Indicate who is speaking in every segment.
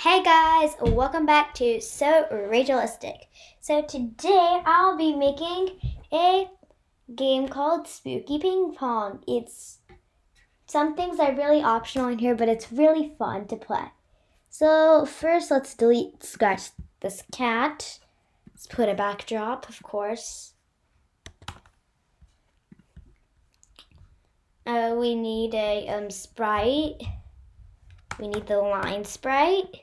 Speaker 1: Hey guys, welcome back to So Rachalistic. So today I'll be making a game called Spooky Ping Pong. Some things are really optional in here, but it's really fun to play. So first let's scratch this cat. Let's put a backdrop, of course. We need a sprite. We need the line sprite.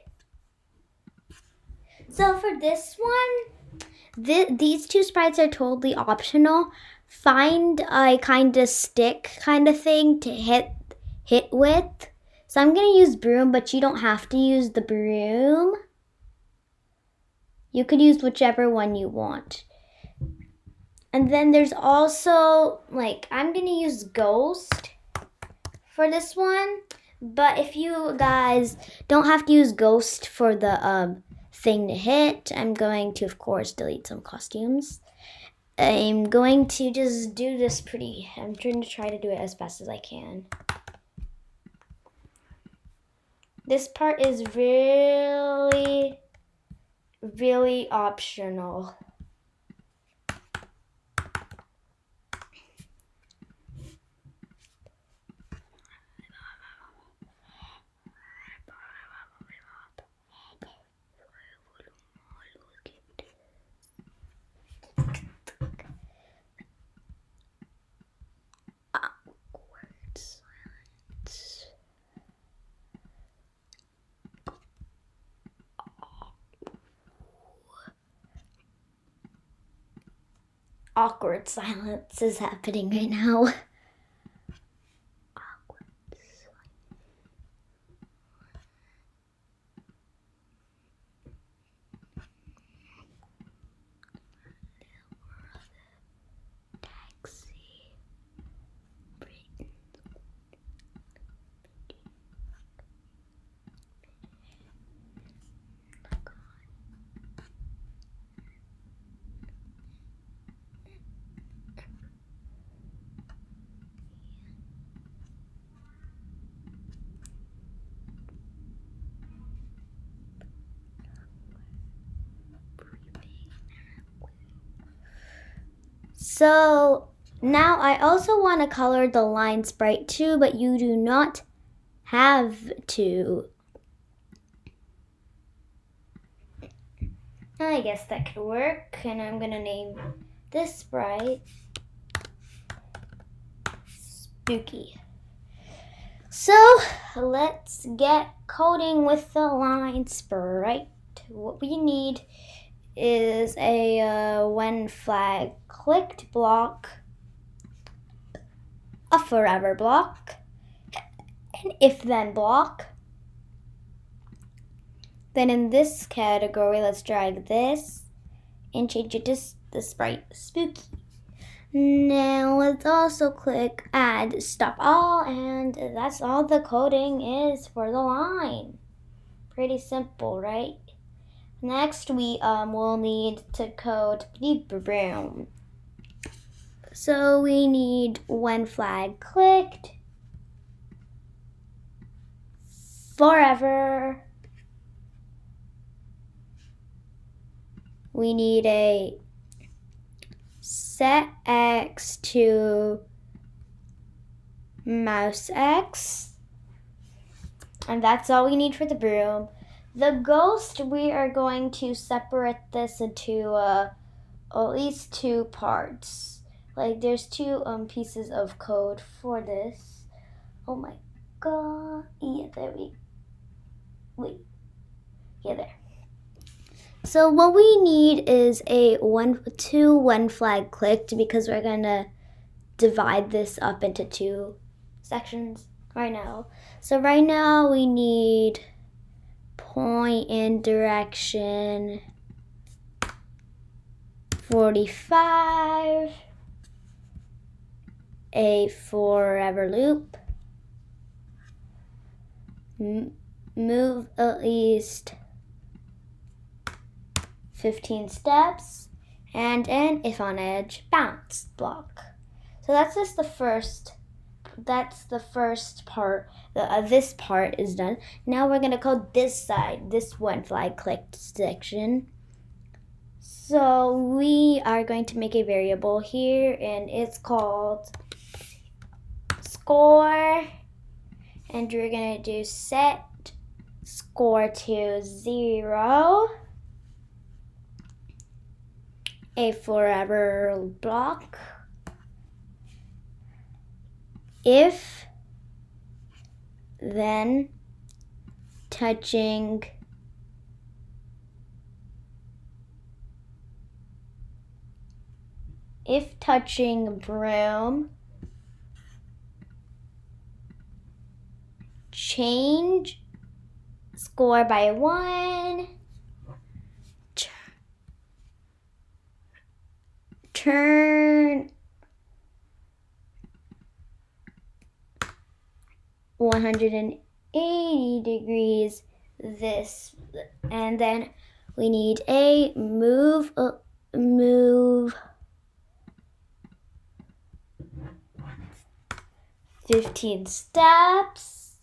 Speaker 1: So for this one, these two sprites are totally optional. Find a kind of stick kind of thing to hit with. So I'm going to use broom, but you don't have to use the broom. You could use whichever one you want. And then there's also, I'm going to use ghost for this one. But if you guys don't have to use ghost for the thing to hit, I'm going to, of course, delete some costumes. I'm going to just do this I'm trying to do it as fast as I can. This part is really, really optional. Awkward silence is happening right now. So now I also want to color the line sprite too, but you do not have to. I guess that could work, and I'm going to name this sprite Spooky. So let's get coding with the line sprite. What we need is a when flag clicked block, a forever block, an if then block. Then in this category, let's drag this and change it to the sprite Spooky. Now let's also click add stop all, and that's all the coding is for the line. Pretty simple, right? Next we will need to code the broom. So we need when flag clicked, forever. We need a set X to mouse X. And that's all we need for the broom. The ghost, we are going to separate this into at least two parts. There's two pieces of code for this. Oh my god. Yeah, there there. So what we need is two when flag clicked, because we're gonna divide this up into two sections right now. So right now we need point in direction 45, a forever loop, move at least 15 steps, and an if on edge bounce block. So that's just the first that's the first part. This part is done. Now we're gonna code this side, this one flag clicked section. So we are going to make a variable here, and it's called score, and we're gonna do set score to 0, a forever block. If then touching broom, change score by 1, turn 180 degrees this, and then we need a move 15 steps,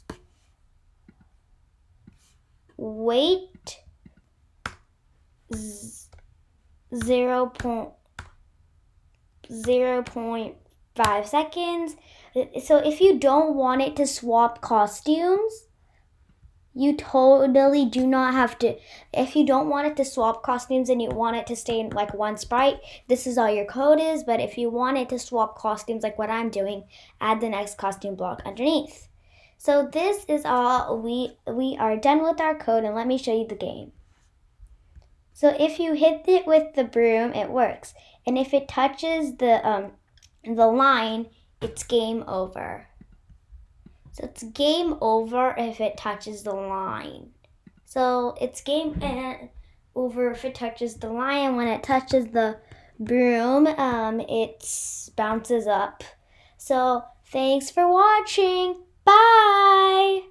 Speaker 1: wait 0.5 seconds. So if you don't want it to swap costumes, you totally do not have to. If you don't want it to swap costumes and you want it to stay in like one sprite, this is all your code is. But if you want it to swap costumes like what I'm doing, add the next costume block underneath. So this is all. We are done with our code, and let me show you the game. So if you hit it with the broom, it works. And if it touches the line, it's game over. So it's game over if it touches the line. So it's game over if it touches the line. When it touches the broom, it bounces up. So thanks for watching. Bye!